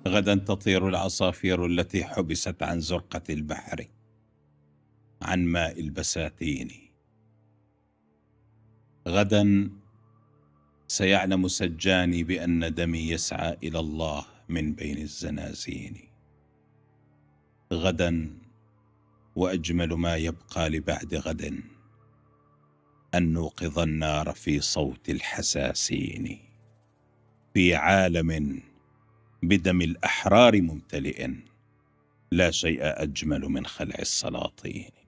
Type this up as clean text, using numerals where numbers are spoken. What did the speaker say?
غدا تطير العصافير التي حبست عن زرقة البحر، عن ماء البساتين. غدا سيعلم سجاني بأن دمي يسعى إلى الله من بين الزنازين. غدا وأجمل ما يبقى لبعد غد أن نوقظ النار في صوت الحساسين، في عالم بدم الأحرار ممتلئ، لا شيء أجمل من خلع السلاطين.